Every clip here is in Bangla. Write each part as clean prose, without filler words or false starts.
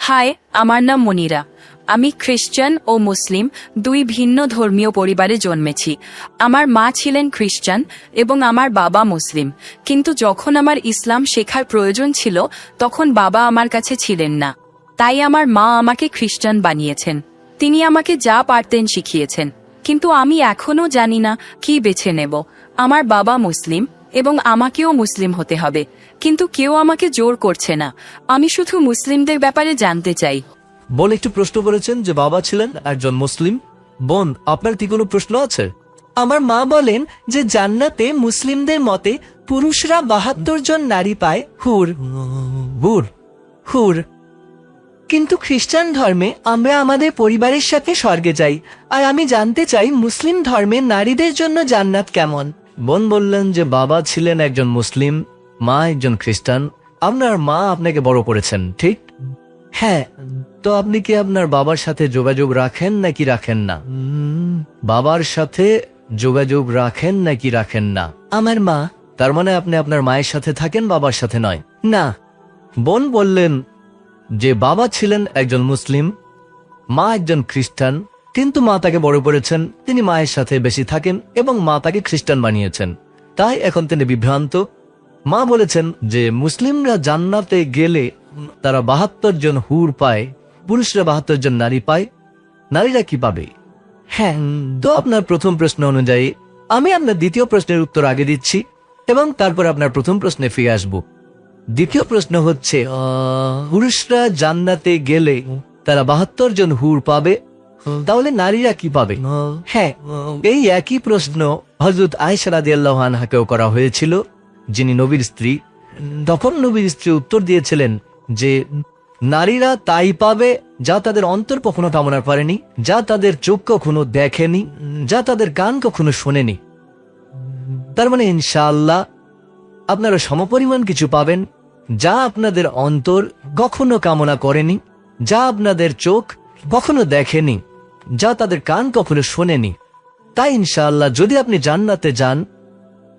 হাই, আমার নাম মনিরা। আমি খ্রিস্টান ও মুসলিম দুই ভিন্ন ধর্মীয় পরিবারে জন্মেছি। আমার মা ছিলেন খ্রিস্টান এবং আমার বাবা মুসলিম, কিন্তু যখন আমার ইসলাম শেখার প্রয়োজন ছিল তখন বাবা আমার কাছে ছিলেন না। তাই আমার মা আমাকে খ্রিস্টান বানিয়েছেন। তিনি আমাকে যা পারতেন শিখিয়েছেন, কিন্তু আমি এখনও জানি না কি বেছে নেব। আমার বাবা মুসলিম এবং আমাকেও মুসলিম হতে হবে, কিন্তু কেউ আমাকে জোর করছে না। আমি শুধু মুসলিমদের ব্যাপারে জানতে চাই। বোন একটু প্রশ্ন করেছেন যে বাবা ছিলেন একজন মুসলিম। বোন, আপনার কি কোনো প্রশ্ন আছে? আমার মা বলেন যে জান্নাতে মুসলিমদের মতে পুরুষরা ৭২ জন নারী পায় হুর হুর? হুর কিন্তু খ্রিস্টান ধর্মে আমরা আমাদের পরিবারের সাথে স্বর্গে যাই। আর আমি জানতে চাই মুসলিম ধর্মে নারীদের জন্য জান্নাত কেমন। বোন বললেন যে বাবা ছিলেন একজন মুসলিম, মা একজন খ্রিস্টান। আপনার মা আপনাকে বড় করেছেন, ঠিক? হ্যাঁ। তো আপনি কি আপনার বাবার সাথে যোগাযোগ রাখেন নাকি রাখেন না? বাবার সাথে যোগাযোগ রাখেন নাকি রাখেন না? আমার মা। তার মানে আপনি আপনার মায়ের সাথে থাকেন, বাবার সাথে নয়? না। বোন বললেন যে বাবা ছিলেন একজন মুসলিম, মা একজন খ্রিস্টান, কিন্তু মা তাকে বড় করেছেন, তিনি মায়ের সাথে বেশি থাকেন এবং মা তাকে খ্রিস্টান বানিয়েছেন। তাই এখন তিনি বিভ্রান্ত। মা বলেছেন যে মুসলিমরা জান্নাতে গেলে তারা ৭২ জন হুর পায়, পুরুষরা ৭২ জন নারী পায়। নারীরা কি পাবে? হ্যাঁ। তো আপনার প্রথম প্রশ্ন অনুযায়ী আমি আপনার দ্বিতীয় প্রশ্নের উত্তর আগে দিচ্ছি এবং তারপর আপনার প্রথম প্রশ্নে ফিরে আসব। দ্বিতীয় প্রশ্ন হচ্ছে, পুরুষরা জান্নাতে গেলে তারা ৭২ জন হুর পাবে, তাহলে নারীরা কি পাবে? হ্যাঁ। এই একই প্রশ্ন হযরত আয়েশা রাদিয়াল্লাহু আনহাকেও করা হয়েছিল, যিনি নবীর স্ত্রী। তখন নবীর স্ত্রী উত্তর দিয়েছিলেন যে নারীরা তাই পাবে যা তাদের অন্তর কখনো কামনা করেনি, যা তাদের চোখ কখনো দেখেনি, যা তাদের কান কখনো শোনেনি। তার মানে ইনশাআল্লাহ আপনারা সমপরিমাণ কিছু পাবেন যা আপনাদের অন্তর কখনো কামনা করেনি, যা আপনাদের চোখ কখনো দেখেনি, যা তাদের কান কখনো শোনেনি। তাই ইনশাআল্লাহ যদি আপনি জান্নাতে যান,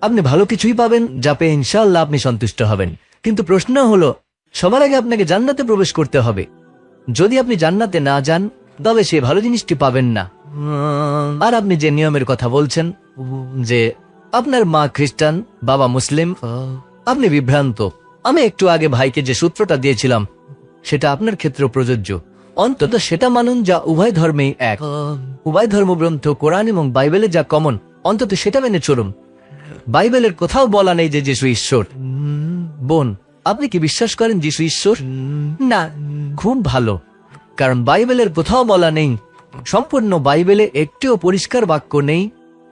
আপনি ভালো কিছুই পাবেন, যা পেয়ে ইনশাআল্লাহ আপনি সন্তুষ্ট হবেন। কিন্তু প্রশ্ন হলো, সবার আগে আপনাকে জান্নাতে প্রবেশ করতে হবে। যদি আপনি জান্নাতে না যান, তবে সে ভালো জিনিসটি পাবেন না। আর আপনি যে নিয়মের কথা বলছেন যে আপনার মা খ্রিস্টান, বাবা মুসলিম, আপনি বিভ্রান্ত। আমি একটু আগে ভাইকে যে সূত্রটা দিয়েছিলাম সেটা আপনার ক্ষেত্রে প্রযোজ্য। অন্তত সেটা মানুন যা উভয় ধর্মেই এক। উভয় ধর্মগ্রন্থ কোরআন এবং বাইবেলে যা কমন, অন্তত সেটা মেনে চলুন। বাইবেলের কোথাও বলা নেই যে যিশু ঈশ্বর। বোন, আপনি কি বিশ্বাস করেন যিশু ঈশ্বর? না। খুব ভালো, কারণ বাইবেলের কোথাও বলা নেই, সম্পূর্ণ বাইবেলে একটিও পরিষ্কার বাক্য নেই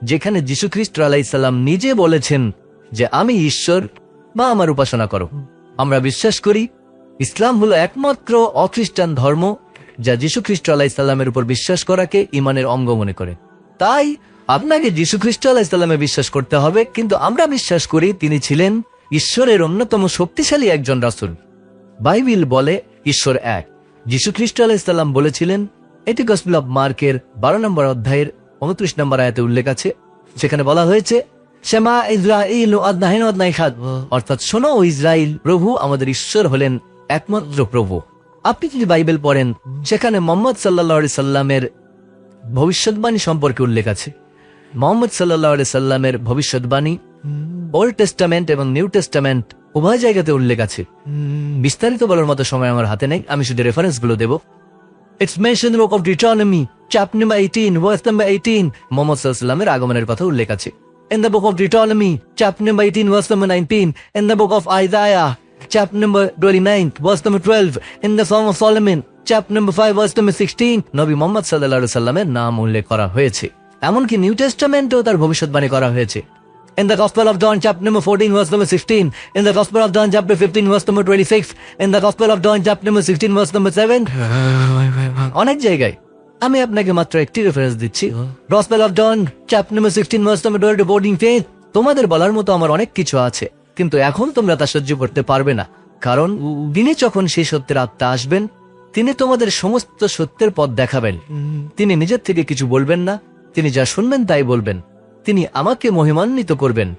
যেখানে যীশু খ্রিস্ট আলাইহিস সালাম নিজে বলেছেন যে আমি ঈশ্বর বা আমার উপাসনা করো। আমরা বিশ্বাস করি ইসলাম হলো একমাত্র অখ্রিস্টান ধর্ম যা যীশু খ্রিস্ট আলাইহিস সালামের উপর বিশ্বাস করাকে ইমানের অঙ্গ মনে করে। তাই আপনাকে যীশু খ্রিস্ট আলাইহিস সালামে বিশ্বাস করতে হবে, কিন্তু আমরা বিশ্বাস করি তিনি ছিলেন ঈশ্বরের অন্যতম শক্তিশালী একজন রাসূল। বাইবেল বলে ঈশ্বর এক। যীশু খ্রিস্ট আলাইহিস সালাম বলেছিলেন, এটি গসপেল অফ মার্কের 12 নম্বর অধ্যায়ের 29 নম্বর আয়াতে উল্লেখ আছে। সেখানে বলা হয়েছে, শেমা ইসরাঈল আদনাহিন আদনাইখাদ, অর্থাৎ শোনো ও ইসরাইল, প্রভু আমাদের ঈশ্বর হলেন একমাত্র প্রভু। আপনি যদি বাইবেল পড়েন, সেখানে মুহাম্মদ সাল্লাল্লাহু আলাইহি সাল্লামের ভবিষ্যৎবাণী সম্পর্কে উল্লেখ আছে। মুহাম্মদ সাল্লাল্লাহু আলাইহি সাল্লামের ভবিষ্যৎবাণী ওল্ড টেস্টামেন্ট এবং নিউ টেস্টামেন্ট উভয় জায়গাতে উল্লেখ আছে। বিস্তারিত বলার মতো সময় আমার হাতে নেই, আমি শুধু রেফারেন্সগুলো দেব। It's mentioned in the book of Deuteronomy, chapter number 18, verse number 18. Muhammad সাল্লাল্লাহু আলাইহি সাল্লামের আগমনের কথা উল্লেখ আছে। In the book of Deuteronomy, chapter number 18, verse number 19. In the book of Isaiah, chapter number 29, verse number 12. In the Song of Solomon, chapter number 5, verse number 16. নবী মুহাম্মদ সাল্লাল্লাহু আলাইহি সাল্লামের নাম উল্লেখ করা হয়েছে। এমনকি নিউ টেস্টামেন্টেও তার ভবিষ্যৎবাণী করা হয়েছে। In the Gospel of John, chapter number 14, verse number 16. In the Gospel of John, chapter 15, verse number 26. In the Gospel of John, chapter number 16, verse number 7. অনেক জায়গায়। আমি আপনাকে মাত্র একটি রেফারেন্স দিচ্ছি। Gospel of John, chapter number 16, verse number 12, devoting faith. তোমাদের বলার মতো আমার অনেক কিছু আছে, কিন্তু এখন তোমরা তা সহ্য করতে পারবে না, কারণ তিনি যখন সেই সত্যের আত্মা আসবেন, তিনি তোমাদের সমস্ত সত্যের পথ দেখাবেন। তিনি নিজের থেকে কিছু বলবেন না, তিনি যা শুনবেন তাই বলবেন। তিনি আমাকে মহিমান্বিত করবেন।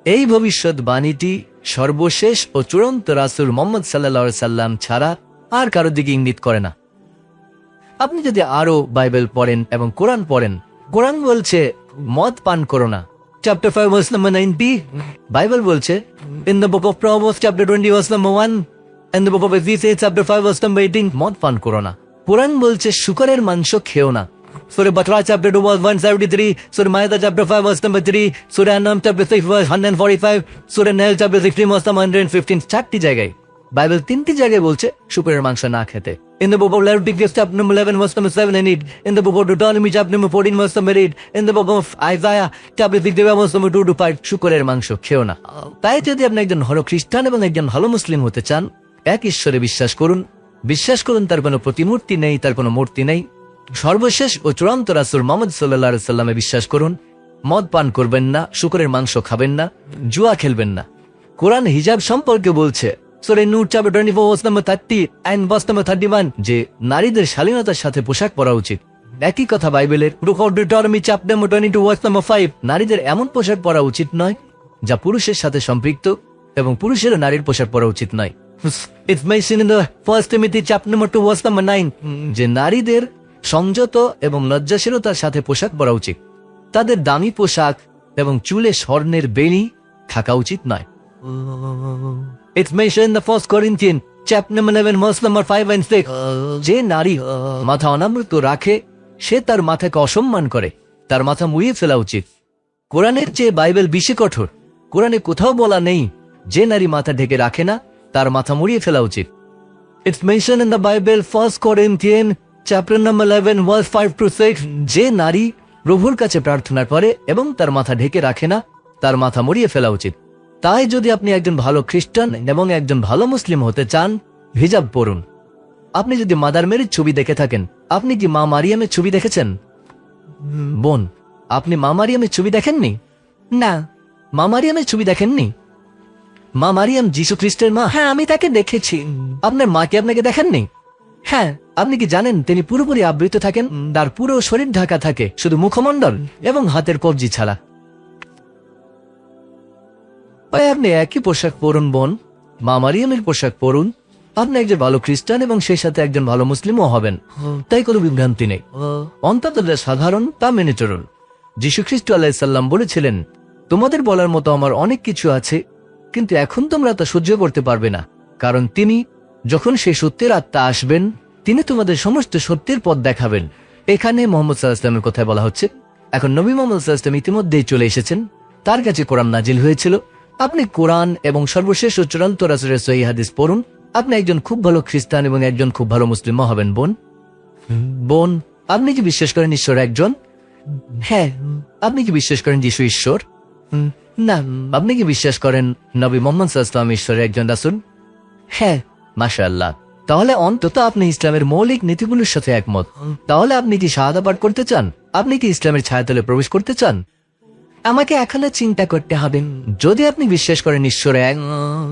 এই ভবিষ্যৎবাণীটি সর্বশেষ ও চূড়ান্ত রাসূল মুহাম্মদ সাল্লাল্লাহু আলাইহি সাল্লাম ছাড়া আর কারোর দিকে ইঙ্গিত করে না। আপনি যদি আরো বাইবেল পড়েন এবং কোরআন পড়েন, কোরআন বলছে মদ পান করো না। Chapter 5 verse number 9b, Bible বলছে in the book of Proverbs chapter 20 verse number 1 and the book of Ephesians chapter 5 verse number 18, মদ পান করো না। কোরআন বলছে শুকরের মাংস খেও না। সূরা বাকরা চ্যাপ্টার 2 ভার্স 173, সূরা মাইদা চ্যাপ্টার 5 ভার্স নাম্বার 3, সূরা আনাম চ্যাপ্টার 6 ভার্স 145, সূরা নাহল চ্যাপ্টার 16 ভার্স নাম্বার 115, চারটি জায়গায় বাইবেল তিনটি জায়গায় বলছে শুকরের মাংস না খেতে। In the book of Leviticus chapter number 11 verse number 7 and 8, in the book of Deuteronomy chapter number 14 verse number 8, in the book of Isaiah chapter 60 verse number 2 to 5, শুকরের মাংস খেও না। তাই যদি আপনি একজন ভালো খ্রিস্টান এবং একজন ভালো মুসলিম হতে চান, এক ঈশ্বরে বিশ্বাস করুন, তার কোনো প্রতিমূর্তি নেই, তার কোনো মূর্তি নেই, সর্বশেষ ও চূড়ান্ত রাসূল মুহাম্মদ সাল্লাল্লাহু আলাইহি সাল্লামে বিশ্বাস করুন, মদ পান করবেন না, শুকরের মাংস খাবেন না, জুয়া খেলবেন না। কোরআন হিজাব সম্পর্কে বলছে সূরা নূর chapter 24 verse number 30 and verse number 31 যে নারীদের শালীনতার সাথে পোশাক পরা উচিত। একই কথা বাইবেলের book of Deuteronomy chapter number 22 verse number 5, নারীদের এমন পোশাক পরা উচিত নয় যা পুরুষের সাথে সম্পৃক্ত, এবং পুরুষেরও নারীর পোশাক পরা উচিত নয়। It's mentioned in the first Timothy chapter number 2 verse number 9 যে নারীদের সংযত এবং লজ্জাশীলতার সাথে পোশাক পরা উচিত। তাদের দামি পোশাক এবং চুলে স্বর্ণের বেনি থাকা উচিত নয়। It's mentioned in the 1 Corinthians chapter number 11 verse number 5 and 6, যে নারী মাথা অনাবৃত রাখে সে তার মাথাকে অসম্মান করে, তার মাথা মুড়িয়ে ফেলা উচিত। কোরআনের চেয়ে বাইবেল বেশি কঠোর। কোরআনে কোথাও বলা নেই যে নারী মাথা ঢেকে রাখে না তার মাথা মুড়িয়ে ফেলা উচিত। It's mentioned in the Bible 1 Corinthians chapter number 11 verse 5 to 6, যে নারী প্রভুর কাছে প্রার্থনা করে এবং তার মাথা ঢেকে রাখে না তার মাথা মুড়িয়ে ফেলা উচিত। তাই যদি আপনি একজন ভালো খ্রিস্টান এবং একজন ভালো মুসলিম হতে চান, হিজাব পরুন। আপনি যদি মাদার মেরির ছবি দেখে থাকেন, আপনি কি মা মারিয়ামের ছবি দেখেছেন? বোন, আপনি মা মারিয়ামের ছবি দেখেননি? না। মা মারিয়ামের ছবি দেখেননি? মা মারিয়াম যীশু খ্রিস্টের মা। হ্যাঁ, আমি তাকে দেখেছি। আপনার মাকে আপনাকে দেখেননি? হ্যাঁ। আপনি কি জানেন তিনি পুরোপুরি আবৃত থাকেন? তার পুরো শরীর ঢাকা থাকে শুধু মুখমণ্ডল এবং হাতের কবজি ছাড়া। আপনি একই পোশাক পরুন বোন, মা মারিয়ামের পোশাক পরুন। আপনি একজন ভালো খ্রিস্টান এবং সেই সাথে একজন ভালো মুসলিমও হবেন, তাই কোনো বিভ্রান্তি নেই। অন্তত যা সাধারণ তা মেনে চলুন। যীশু খ্রিস্ট আলাইহিস সালাম বলেছিলেন, তোমাদের বলার মতো আমার অনেক কিছু আছে, কিন্তু এখন তোমরা তা সহ্য করতে পারবে না, কারণ তিনি যখন সেই সত্যের আত্মা আসবেন তিনি তোমাদের সমস্ত সত্যের পথ দেখাবেন। এখানে মুহাম্মদ সাল্লাল্লাহু আলাইহি ওয়াসাল্লামের কথা বলা হচ্ছে। এখন নবী মুহাম্মদ সাল্লাল্লাহু আলাইহি ওয়াসাল্লাম ইতিমধ্যেই চলে এসেছেন, তার কাছে কোরআন নাজিল হয়েছিল। আপনি কোরআন এবং সর্বশেষ ও চূড়ান্ত রাসূলের সহিহ হাদিস পড়ুন। আপনি একজন খুব ভালো খ্রিস্টান এবং একজন খুব ভালো মুসলিমও হবেন বোন। বোন, আপনি কি বিশ্বাস করেন ঈশ্বর একজন? হ্যাঁ। আপনি কি বিশ্বাস করেন যিশু ঈশ্বর? না। আপনি কি বিশ্বাস করেন নবী মুহাম্মদ সাল্লাল্লাহু আলাইহি ওয়াসাল্লাম ঈশ্বরের একজন রাসূল? হ্যাঁ। মাশাআল্লাহ, তাহলে অন্তত আপনি ইসলামের মৌলিক নীতিগুলোর সাথে একমত। তাহলে আপনি কি শাহাদা পাঠ করতে চান? আপনি কি ইসলামের ছায়াতলে প্রবেশ করতে চান? আমাকে এখনো চিন্তা করতে হবে। যদি আপনি বিশ্বাস করেন ঈশ্বর এক,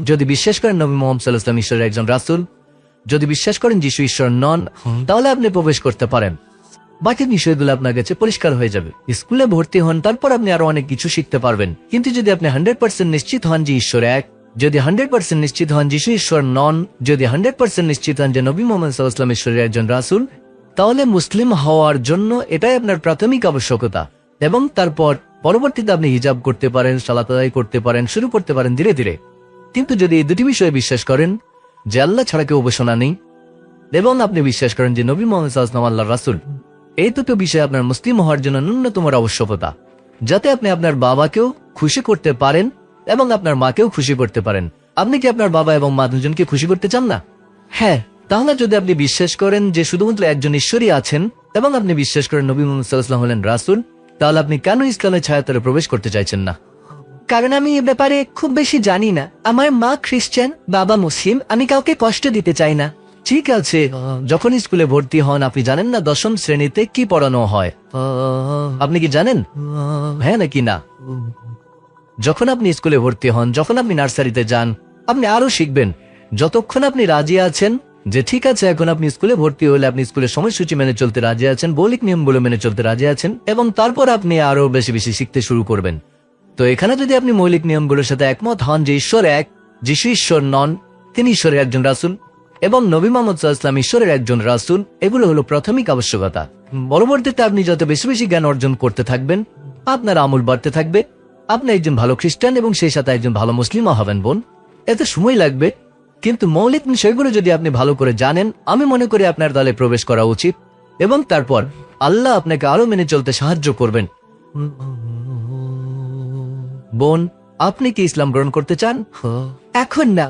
যদি বিশ্বাস করেন নবী মুহাম্মদ সাল্লাল্লাহু আলাইহি ওয়াসাল্লাম ঈশ্বরের একজন রাসূল, যদি বিশ্বাস করেন যিশু ঈশ্বর নন, তাহলে আপনি প্রবেশ করতে পারেন। বাকি বিষয়গুলো আপনার কাছে পরিষ্কার হয়ে যাবে। স্কুলে ভর্তি হন, তারপর আপনি আরো অনেক কিছু শিখতে পারবেন। কিন্তু যদি আপনি 100% নিশ্চিত হন যে ঈশ্বর এক, যদি 100% নিশ্চিত হন যিশু ঈশ্বর নন, যদি 100% নিশ্চিত হন যে নবী মুহাম্মদ সাল্লাল্লাহু আলাইহি ওয়াসাল্লাম ঈশ্বরের একজন রাসূল, তাহলে মুসলিম হওয়ার জন্য এটাই আপনার প্রাথমিক আবশ্যকতা। এবং তারপর পরবর্তীতে আপনি হিজাব করতে পারেন, সালাত আদায় করতে পারেন, শুরু করতে পারেন ধীরে ধীরে। কিন্তু যদি এই দুটি বিষয়ে বিশ্বাস করেন যে আল্লাহ ছাড়া কেউ উপাসনা নেই, এবং আপনি বিশ্বাস করেন যে নবী মুহাম্মদ সাল্লাল্লাহু আলাইহি ওয়াসাল্লাম আল্লাহর রাসূল, এই দুটো বিষয় আপনার মুসলিম হওয়ার জন্য ন্যূনতম আবশ্যকতা, যাতে আপনি আপনার বাবাকেও খুশি করতে পারেন এবং আপনার মাকেও খুশি করতে পারেন। আপনি কি আপনার বাবা এবং মা দুজনকে খুশি করতে চান না? হ্যাঁ। তাহলে যদি আপনি বিশ্বাস করেন যে শুধুমাত্র একজন ঈশ্বরই আছেন এবং আপনি বিশ্বাস করেন নবী মুহাম্মদ সাল্লাল্লাহু আলাইহি ওয়াসাল্লাম হলেন রাসূল, তাহলে আপনি কেন ইসলামের ছায়াতলে প্রবেশ করতে চাইছেন না? কারণ আমি এ ব্যাপারে খুব বেশি জানি না। আমার মা খ্রিস্টান, বাবা মুসলিম, আমি কাউকে কষ্ট দিতে চাই না। ঠিক আছে, যখন স্কুলে ভর্তি হন আপনি জানেন না দশম শ্রেণীতে কি পড়ানো হয়? আপনি কি জানেন? হ্যাঁ নাকি না? যখন আপনি স্কুলে ভর্তি হন, যখন আপনি নার্সারিতে যান, আপনি আরো শিখবেন। যতক্ষণ আপনি রাজি আছেন যে ঠিক আছে এখন আপনি স্কুলে ভর্তি হলে আপনি স্কুলের সময়সূচি মেনে চলতে রাজি আছেন, মৌলিক নিয়মগুলো মেনে চলতে রাজি আছেন, এবং তারপর আপনি আরো বেশি বেশি শিখতে শুরু করবেন। তো এখানে যদি আপনি মৌলিক নিয়মগুলোর সাথে একমত হন যে ঈশ্বর এক, যিশু ঈশ্বর নন, তিনি ঈশ্বরের একজন রাসূল, এবং নবী মোহাম্মদ সাল্লাল্লাহু আলাইহি ওয়াসাল্লাম ঈশ্বরের একজন রাসূল, এগুলো হলো প্রাথমিক আবশ্যকতা। পরবর্তীতে আপনি যত বেশি বেশি জ্ঞান অর্জন করতে থাকবেন, আপনার আমল বাড়তে থাকবে, আপনি একজন ভালো খ্রিস্টান এবং সেই সাথে একজন ভালো মুসলিমও হবেন বোন। এতে সময় লাগবে, কিন্তু মৌলিক বিষয়গুলো যদি আপনি ভালো করে জানেন, আমি মনে করি আপনার দলে প্রবেশ করা উচিত, এবং তারপর আল্লাহ আপনাকে আরো মেনে চলতে সাহায্য করবেন। বোন, আপনি কি ইসলাম গ্রহণ করতে চান? এখন না।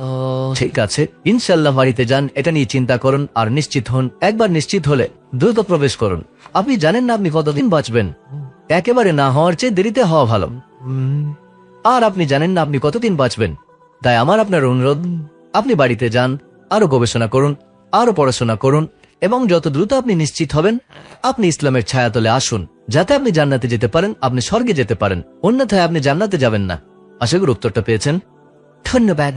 ঠিক আছে, ইনশাল্লাহ বাড়িতে যান, এটা নিয়ে চিন্তা করুন আর নিশ্চিত হন। একবার নিশ্চিত হলে দ্রুত প্রবেশ করুন। আপনি জানেন না আপনি কতদিন বাঁচবেন, একেবারে না হওয়ার চেয়ে দেরিতে হওয়া ভালো। আর আপনি জানেন না আপনি কতদিন বাঁচবেন, তাই আমার আপনার অনুরোধ, আপনি বাড়িতে যান, আরো গবেষণা করুন, আরো পড়াশোনা করুন, এবং যত দ্রুত আপনি নিশ্চিত হবেন, আপনি ইসলামের ছায়াতলে আসুন, যাতে আপনি জান্নাতে যেতে পারেন, আপনি স্বর্গে যেতে পারেন। অন্যথায় আপনি জান্নাতে যাবেন না। আশা করি উত্তরটা পেয়েছেন। ধন্যবাদ।